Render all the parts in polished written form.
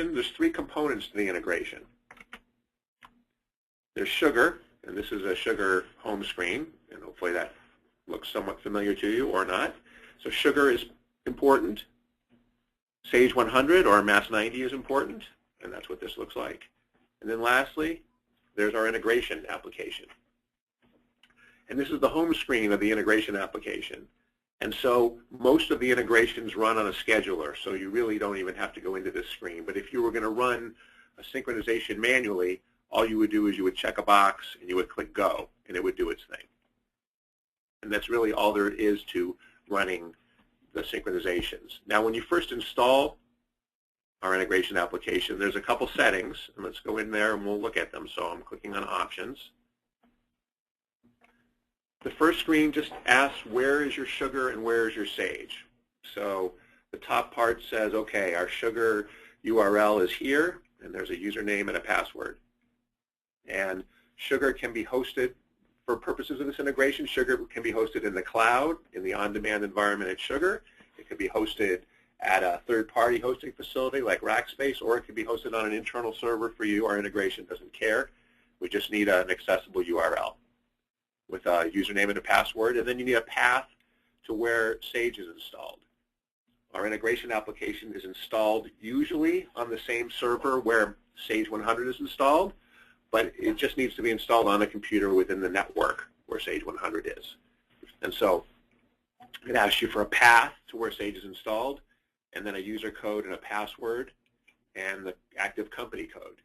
integration, there's three components to the integration. There's Sugar, and this is a Sugar home screen, and hopefully that looks somewhat familiar to you or not. So Sugar is important. Sage 100 or Mass 90 is important, and that's what this looks like. And then lastly, there's our integration application. And this is the home screen of the integration application. And so most of the integrations run on a scheduler, so you really don't even have to go into this screen. But if you were going to run a synchronization manually, all you would do is you would check a box and you would click Go, and it would do its thing. And that's really all there is to running the synchronizations. Now, when you first install our integration application, there's a couple settings, and let's go in there and we'll look at them. So I'm clicking on Options. The first screen just asks where is your Sugar and where is your Sage. So the top part says, okay, our Sugar URL is here, and there's a username and a password. And Sugar can be hosted, for purposes of this integration, Sugar can be hosted in the cloud, in the on-demand environment at Sugar. It can be hosted at a third-party hosting facility like Rackspace, or it can be hosted on an internal server for you. Our integration doesn't care. We just need an accessible URL with a username and a password, and then you need a path to where Sage is installed. Our integration application is installed usually on the same server where Sage 100 is installed, but it just needs to be installed on a computer within the network where Sage 100 is. And so it asks you for a path to where Sage is installed, and then a user code and a password, and the active company code.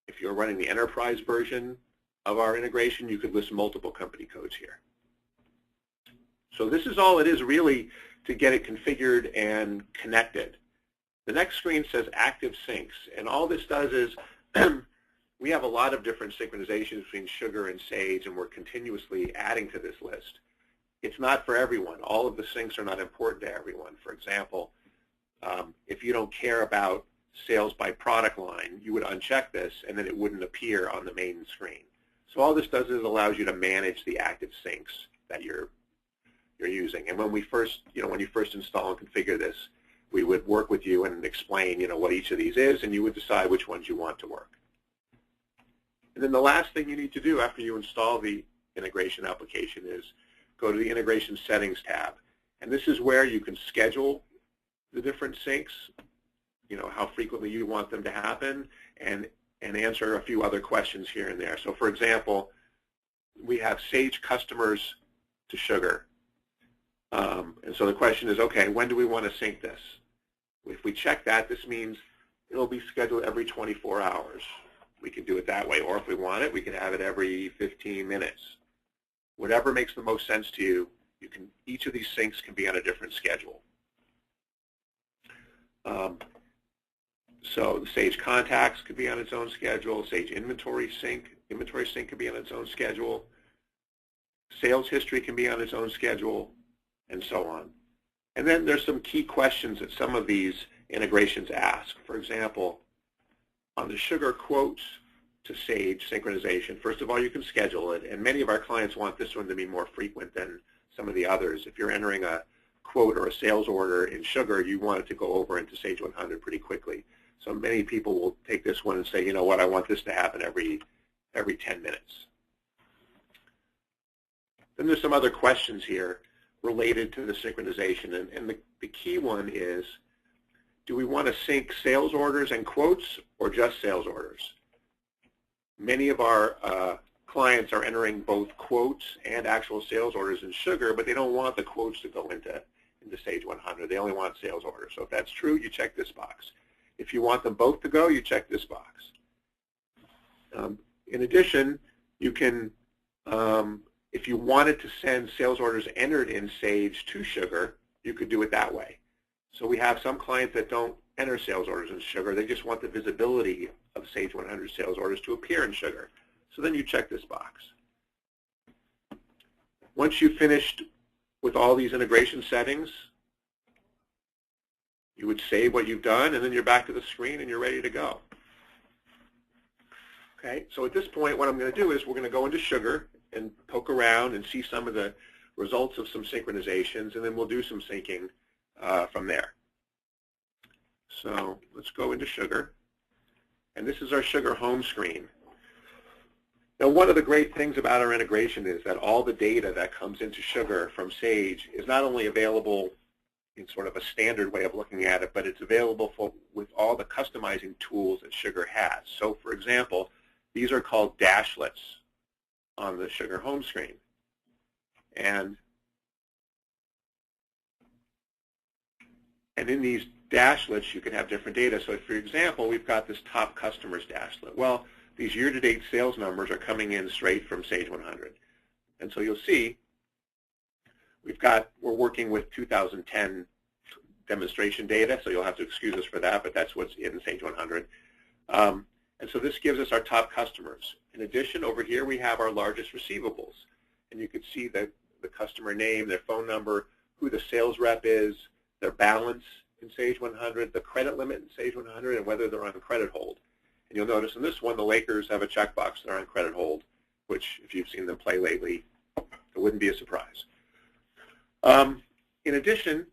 If you're running the enterprise version of our integration, you could list multiple company codes here. So this is all it is really to get it configured and connected. The next screen says Active Syncs, and all this does is we have a lot of different synchronizations between Sugar and Sage, and we're continuously adding to this list. It's not for everyone. All of the syncs are not important to everyone. For example, if you don't care about sales by product line, you would uncheck this, and then it wouldn't appear on the main screen. So all this does is allows you to manage the active syncs that you're using. And when we first, when you first install and configure this, we would work with you and explain, what each of these is, and you would decide which ones you want to work. And then the last thing you need to do after you install the integration application is go to the Integration Settings tab. And this is where you can schedule the different syncs, how frequently you want them to happen, and answer a few other questions here and there. So for example, we have Sage customers to Sugar. And so the question is, okay, when do we want to sync this? If we check that, this means it'll be scheduled every 24 hours. We can do it that way, or if we want it, we can have it every 15 minutes. Whatever makes the most sense to you, each of these syncs can be on a different schedule. So the Sage Contacts could be on its own schedule. Sage Inventory Sync could be on its own schedule. Sales History can be on its own schedule, and so on. And then there's some key questions that some of these integrations ask. For example, on the Sugar Quotes to Sage synchronization, first of all, you can schedule it, and many of our clients want this one to be more frequent than some of the others. If you're entering a quote or a sales order in Sugar, you want it to go over into Sage 100 pretty quickly. So many people will take this one and say, you know what, I want this to happen every 10 minutes. Then there's some other questions here related to the synchronization, and the key one is, do we want to sync sales orders and quotes or just sales orders? Many of our clients are entering both quotes and actual sales orders in Sugar, but they don't want the quotes to go into Sage 100. They only want sales orders. So if that's true, you check this box. If you want them both to go, you check this box. In addition, you can, if you wanted to send sales orders entered in Sage to Sugar, you could do it that way. So we have some clients that don't enter sales orders in Sugar. They just want the visibility of Sage 100 sales orders to appear in Sugar. So then you check this box. Once you've finished with all these integration settings, you would save what you've done, and then you're back to the screen and you're ready to go. Okay, so at this point, what I'm going to do is we're going to go into Sugar and poke around and see some of the results of some synchronizations, and then we'll do some syncing from there. So let's go into Sugar. And this is our Sugar home screen. Now, one of the great things about our integration is that all the data that comes into Sugar from Sage is not only available in sort of a standard way of looking at it, but it's available with all the customizing tools that Sugar has. So, for example, these are called dashlets on the Sugar home screen. And in these dashlets, you can have different data. So, for example, we've got this top customers dashlet. Well, these year-to-date sales numbers are coming in straight from Sage 100. And so you'll see we're working with 2010 demonstration data, so you'll have to excuse us for that, but that's what's in Sage 100. And so this gives us our top customers. In addition, over here we have our largest receivables. And you can see the customer name, their phone number, who the sales rep is, their balance in Sage 100, the credit limit in Sage 100, and whether they're on credit hold. And you'll notice in this one, the Lakers have a checkbox. They're on credit hold, which, if you've seen them play lately, it wouldn't be a surprise. In addition,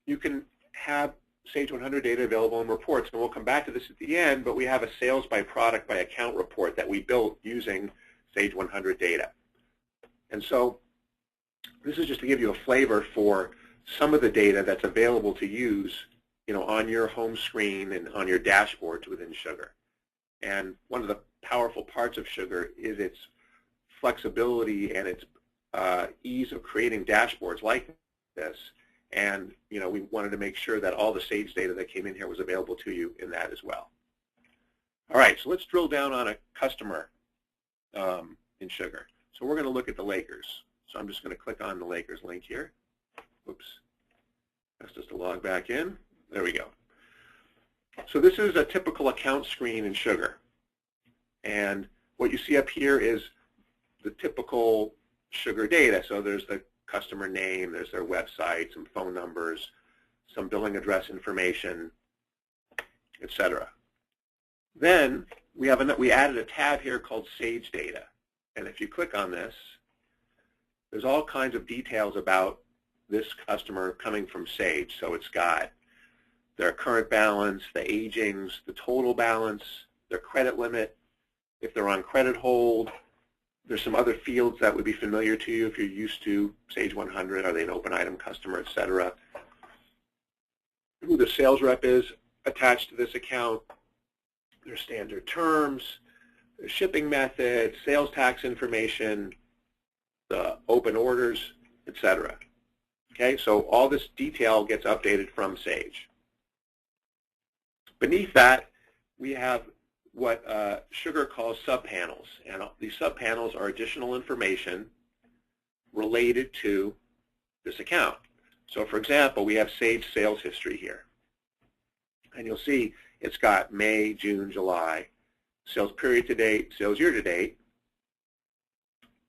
you can have Sage 100 data available in reports, and we'll come back to this at the end, but we have a sales by product by account report that we built using Sage 100 data. And so this is just to give you a flavor for some of the data that's available to use, on your home screen and on your dashboards within Sugar. And one of the powerful parts of Sugar is its flexibility and its ease of creating dashboards like this. And we wanted to make sure that all the Sage data that came in here was available to you in that as well. All right, so let's drill down on a customer in Sugar. So we're going to look at the Lakers. So I'm just going to click on the Lakers link here. Oops. That's just to log back in. There we go. So this is a typical account screen in Sugar. And what you see up here is the typical Sugar data. So there's the customer name, there's their website, some phone numbers, some billing address information, etc. Then we added a tab here called Sage Data. And if you click on this, there's all kinds of details about this customer coming from Sage. So it's got their current balance, the agings, the total balance, their credit limit, if they're on credit hold. There's some other fields that would be familiar to you if you're used to Sage 100. Are they an open item customer, etc. Who the sales rep is attached to this account, their standard terms, their shipping method, sales tax information, the open orders, etc. Okay, so all this detail gets updated from Sage. Beneath that, we have what Sugar calls subpanels, and these subpanels are additional information related to this account. So, for example, we have Sage sales history here, and you'll see it's got May, June, July, sales period to date, sales year to date,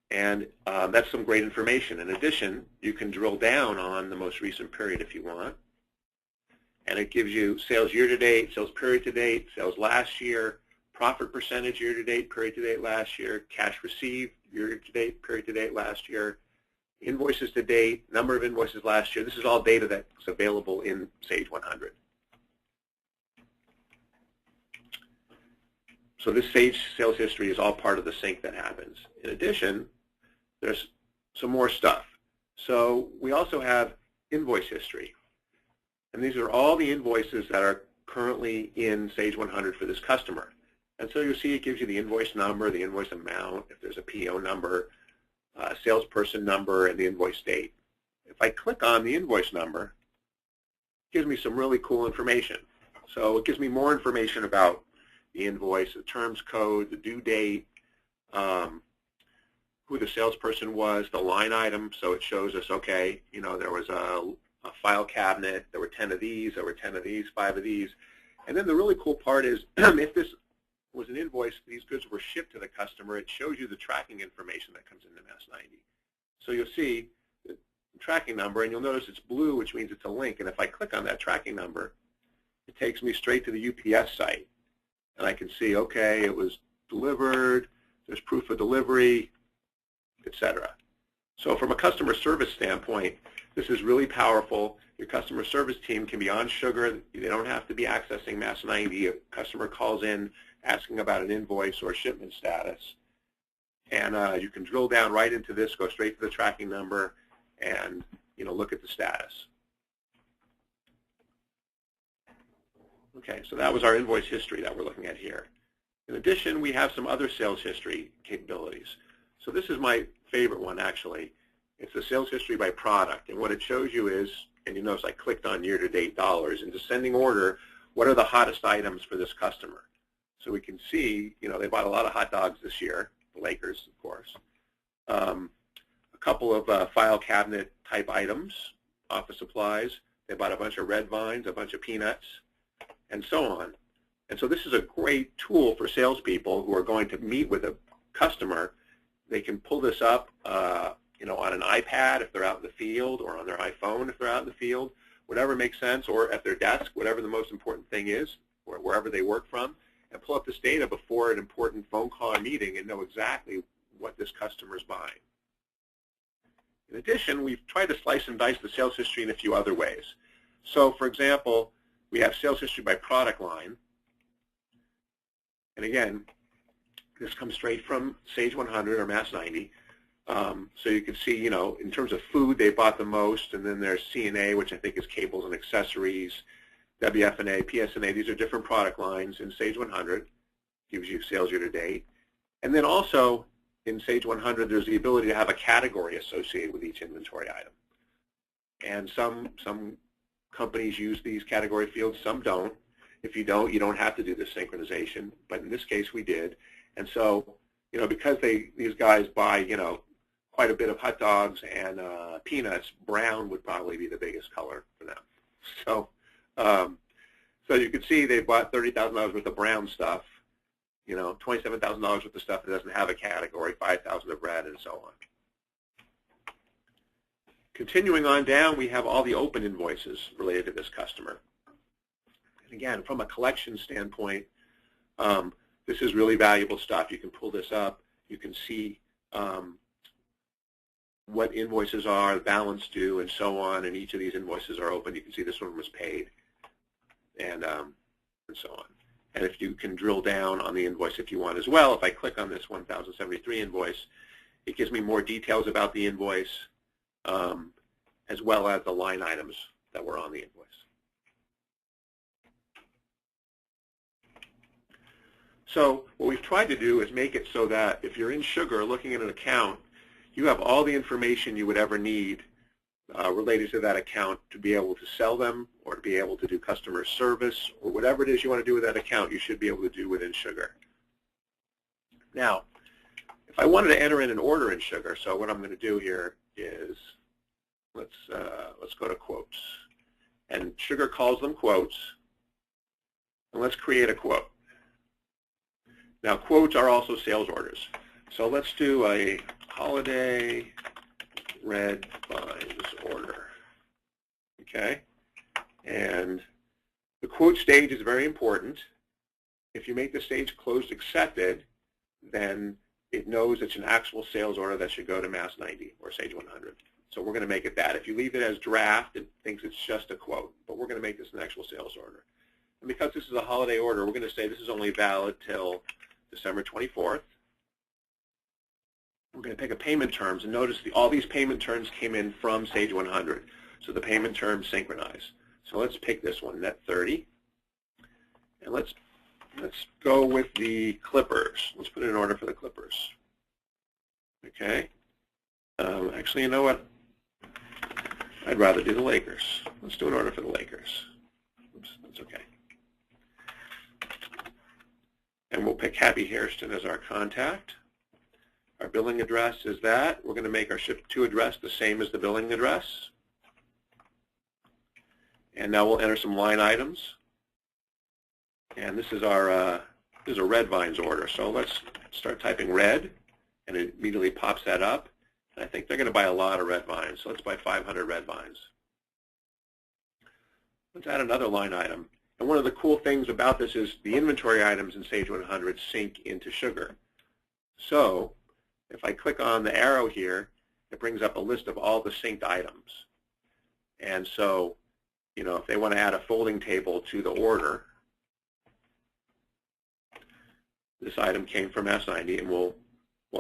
and that's some great information. In addition, you can drill down on the most recent period if you want. And it gives you sales year-to-date, sales period-to-date, sales last year, profit percentage year-to-date, period-to-date last year, cash received year-to-date, period-to-date last year, invoices to date, number of invoices last year. This is all data that's available in Sage 100. So this Sage sales history is all part of the sync that happens. In addition, there's some more stuff. So we also have invoice history. And these are all the invoices that are currently in Sage 100 for this customer. And so you'll see it gives you the invoice number, the invoice amount, if there's a PO number, salesperson number, and the invoice date. If I click on the invoice number, it gives me some really cool information. So it gives me more information about the invoice, the terms code, the due date, who the salesperson was, the line item. So it shows us, okay, there was a file cabinet, there were 10 of these, there were 10 of these, 5 of these. And then the really cool part is if this was an invoice, these goods were shipped to the customer, it shows you the tracking information that comes into MS90. So you'll see the tracking number, and you'll notice it's blue, which means it's a link. And if I click on that tracking number, it takes me straight to the UPS site. And I can see, okay, it was delivered, there's proof of delivery, etc. So from a customer service standpoint, this is really powerful. Your customer service team can be on Sugar. They don't have to be accessing Mass 90. A customer calls in asking about an invoice or shipment status. And you can drill down right into this, go straight to the tracking number, and look at the status. Okay, so that was our invoice history that we're looking at here. In addition, we have some other sales history capabilities. So this is my favorite one, actually. It's the sales history by product. And what it shows you is, and you notice I clicked on year-to-date dollars, in descending order, what are the hottest items for this customer? So we can see, they bought a lot of hot dogs this year, the Lakers, of course. A couple of file cabinet type items, office supplies. They bought a bunch of red vines, a bunch of peanuts, and so on. And so this is a great tool for salespeople who are going to meet with a customer. They can pull this up, on an iPad if they're out in the field, or on their iPhone if they're out in the field, whatever makes sense, or at their desk, whatever the most important thing is, or wherever they work from, and pull up this data before an important phone call or meeting and know exactly what this customer is buying. In addition, we've tried to slice and dice the sales history in a few other ways. So, for example, we have sales history by product line. And again, this comes straight from Sage 100 or Mass 90. So you can see, in terms of food, they bought the most, and then there's C&A, which I think is cables and accessories, WF&A, PS&A. These are different product lines in Sage 100. Gives you sales year to date. And then also in Sage 100, there's the ability to have a category associated with each inventory item. And some companies use these category fields, some don't. If you don't, you don't have to do this synchronization. But in this case, we did. And so, because these guys buy, quite a bit of hot dogs and peanuts, brown would probably be the biggest color for them. So, so you can see they bought $30,000 worth of brown stuff, $27,000 worth of stuff that doesn't have a category, $5,000 of red, and so on. Continuing on down, we have all the open invoices related to this customer. And again, from a collection standpoint, this is really valuable stuff. You can pull this up. You can see what invoices are, balance due, and so on. And each of these invoices are open. You can see this one was paid, and so on. And if you can drill down on the invoice if you want as well, if I click on this 1073 invoice, it gives me more details about the invoice, as well as the line items that were on the invoice. So what we've tried to do is make it so that if you're in Sugar looking at an account, you have all the information you would ever need related to that account to be able to sell them, or to be able to do customer service, or whatever it is you want to do with that account, you should be able to do within Sugar. Now, if I wanted to enter in an order in Sugar, so what I'm going to do here is let's go to quotes, and Sugar calls them quotes, and let's create a quote. Now, quotes are also sales orders. So let's do a holiday red vines order. Okay? And the quote stage is very important. If you make the stage closed accepted, then it knows it's an actual sales order that should go to Mass 90 or Sage 100. So we're going to make it that. If you leave it as draft, it thinks it's just a quote. But we're going to make this an actual sales order. And because this is a holiday order, we're going to say this is only valid till December 24th. We're going to pick a payment terms, and notice all these payment terms came in from Sage 100. So the payment terms synchronize. So let's pick this one, net 30. And let's go with the Clippers. Let's put in an order for the Clippers. Okay. Actually, you know what? I'd rather do the Lakers. Let's do an order for the Lakers. Oops, that's okay. And we'll pick Happy Hairston as our contact. Our billing address is that. We're going to make our ship-to address the same as the billing address. And now we'll enter some line items. And this is our this is a red vines order. So let's start typing red, and it immediately pops that up. And I think they're going to buy a lot of red vines. So let's buy 500 red vines. Let's add another line item. And one of the cool things about this is the inventory items in Sage 100 sync into Sugar. So if I click on the arrow here it brings up a list of all the synced items. And so, if they want to add a folding table to the order, this item came from S90, and we'll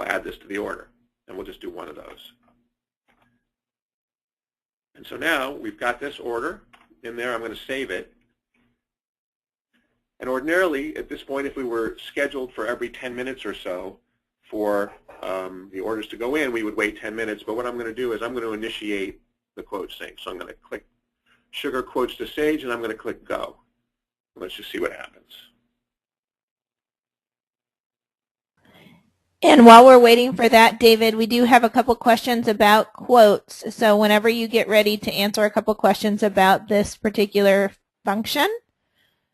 add this to the order, and we'll just do one of those. And so now we've got this order in there. I'm going to save it. And ordinarily, at this point, if we were scheduled for every 10 minutes or so for the orders to go in, we would wait 10 minutes. But what I'm going to do is I'm going to initiate the quote sync. So I'm going to click Sugar Quotes to Sage, and I'm going to click Go. Let's just see what happens. And while we're waiting for that, David, we do have a couple questions about quotes. So whenever you get ready to answer a couple questions about this particular function,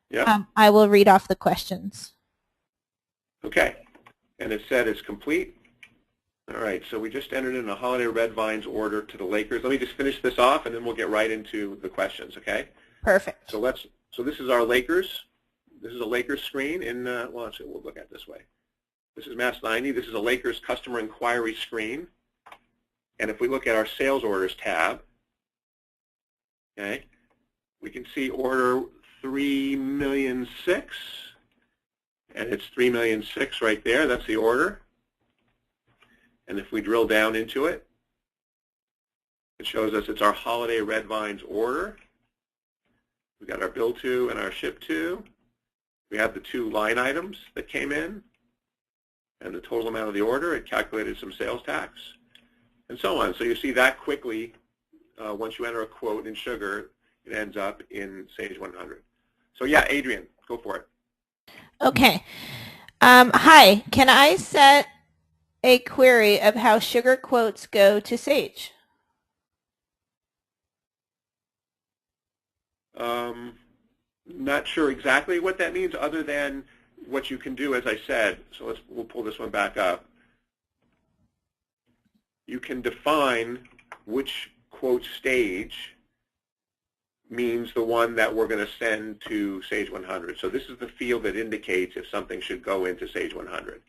yep. I will read off the questions. Okay. And it said it's complete. All right, so we just entered in a Holiday Red Vines order to the Lakers. Let me just finish this off, and then we'll get right into the questions, okay? Perfect. So this is our Lakers. This is a Lakers screen in, well, actually, we'll look at it this way. This is Mass 90. This is a Lakers customer inquiry screen. And if we look at our sales orders tab, okay, we can see order 3,000,006, and it's 3,000,006 right there. That's the order. And if we drill down into it, it shows us it's our Holiday Red Vines order. We've got our bill to and our ship to. We have the two line items that came in and the total amount of the order. It calculated some sales tax and so on. So you see that quickly, once you enter a quote in Sugar, it ends up in Sage 100. So yeah, Adrian, go for it. Okay. Hi, can I set a query of how Sugar quotes go to Sage? Not sure exactly what that means, other than what you can do, as I said. So we'll pull this one back up. You can define which quote stage means the one that we're going to send to Sage 100. So this is the field that indicates if something should go into Sage 100.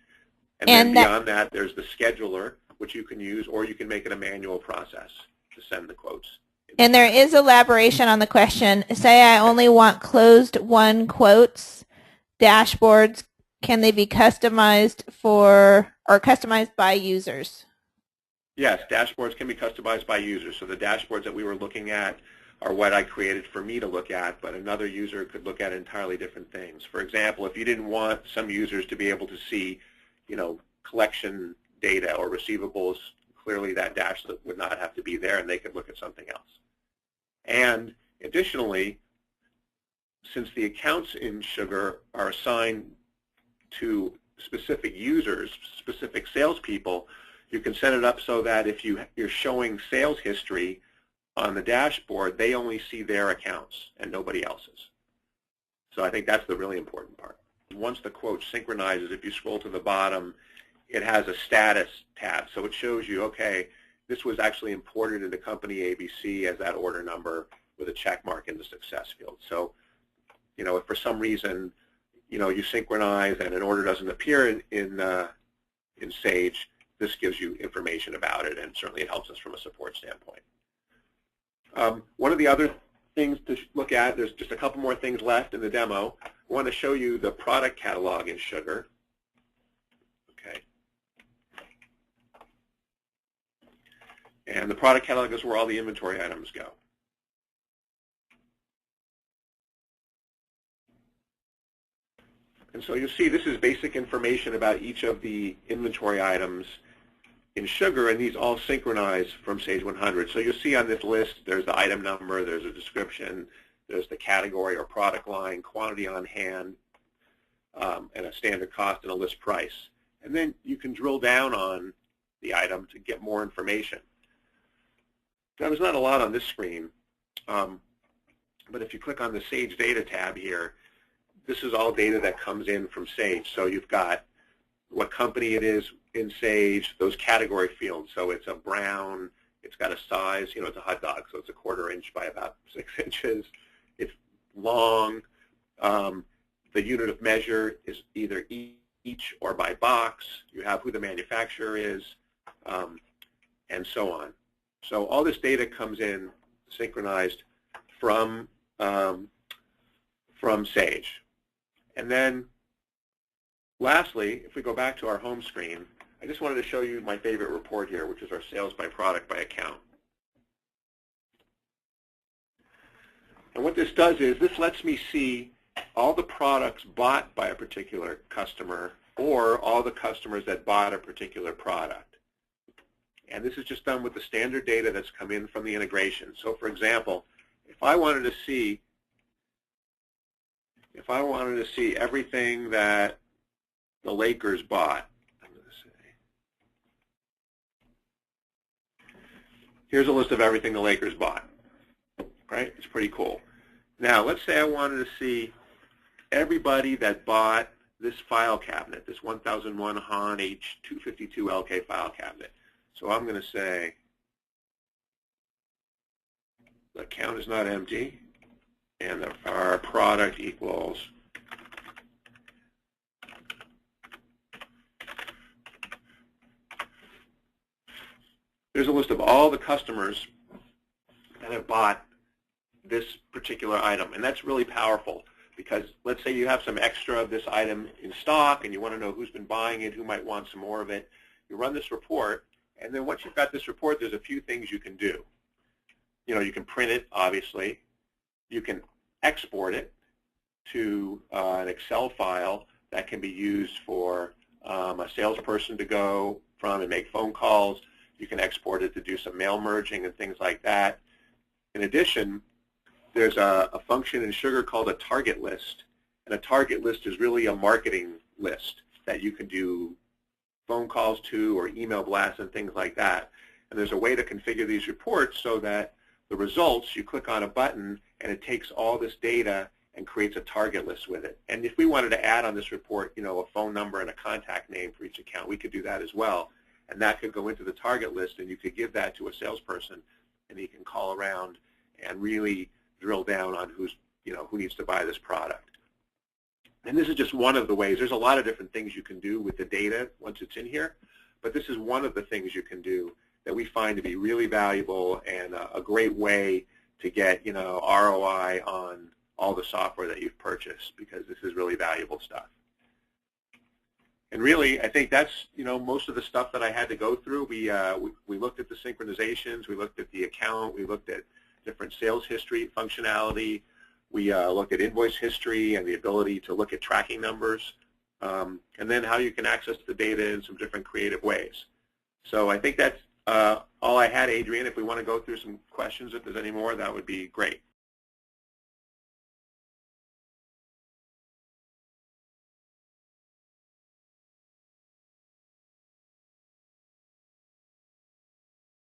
And then beyond that, there's the scheduler, which you can use, or you can make it a manual process to send the quotes. And there is elaboration on the question. Say I only want closed-won quotes, dashboards, can they be customized for or customized by users? Yes, dashboards can be customized by users. So the dashboards that we were looking at are what I created for me to look at, but another user could look at entirely different things. For example, if you didn't want some users to be able to see, collection data or receivables, clearly that dash would not have to be there, and they could look at something else. And additionally, since the accounts in Sugar are assigned to specific users, specific salespeople, you can set it up so that if you're showing sales history on the dashboard, they only see their accounts and nobody else's. So I think that's the really important part. Once the quote synchronizes, if you scroll to the bottom, it has a status tab. So it shows you, okay, this was actually imported into company ABC as that order number with a check mark in the success field. So, if for some reason, you synchronize and an order doesn't appear in Sage, this gives you information about it, and certainly it helps us from a support standpoint. One of the other things to look at, there's just a couple more things left in the demo. I want to show you the product catalog in Sugar. Okay. And the product catalog is where all the inventory items go. And so you'll see this is basic information about each of the inventory items in Sugar, and these all synchronize from Sage 100. So you'll see on this list, there's the item number, there's a description, there's the category or product line, quantity on hand, and a standard cost and a list price. And then you can drill down on the item to get more information. Now, there's not a lot on this screen, but if you click on the Sage Data tab here, this is all data that comes in from Sage. So you've got what company it is in Sage, those category fields. So it's a brown, it's got a size, it's a hot dog, so it's a 1/4 inch by about 6 inches. It's long. The unit of measure is either each or by box. You have who the manufacturer is. and so on. So all this data comes in synchronized from Sage. And then lastly, if we go back to our home screen, I just wanted to show you my favorite report here, which is our sales by product by account. And what this does is this lets me see all the products bought by a particular customer or all the customers that bought a particular product. And this is just done with the standard data that's come in from the integration. So for example, if I wanted to see everything that the Lakers bought, I'm going to say, here's a list of everything the Lakers bought. Right? It's pretty cool. Now, let's say I wanted to see everybody that bought this file cabinet, this 1001 Han H252 LK file cabinet. So I'm going to say the account is not empty, and our product equals there's a list of all the customers that have bought this particular item, and that's really powerful because let's say you have some extra of this item in stock and you want to know who's been buying it, who might want some more of it. You run this report, and then once you've got this report, there's a few things you can do. You know, you can print it, obviously. You can export it to an Excel file that can be used for a salesperson to go from and make phone calls. You can export it to do some mail merging and things like that. In addition, there's a function in Sugar called a target list, and a target list is really a marketing list that you can do phone calls to or email blasts and things like that. And there's a way to configure these reports so that the results, you click on a button and it takes all this data and creates a target list with it. And if we wanted to add on this report, you know, a phone number and a contact name for each account, we could do that as well. And that could go into the target list, and you could give that to a salesperson, and he can call around and really drill down on who needs to buy this product. And this is just one of the ways. There's a lot of different things you can do with the data once it's in here, but this is one of the things you can do that we find to be really valuable and a great way to get, you know, ROI on all the software that you've purchased, because this is really valuable stuff. And really, I think that's, you know, most of the stuff that I had to go through. We looked at the synchronizations, we looked at the account, we looked at different sales history functionality, we looked at invoice history and the ability to look at tracking numbers, and then how you can access the data in some different creative ways. So I think that's all I had, Adrian. If we want to go through some questions, if there's any more, that would be great.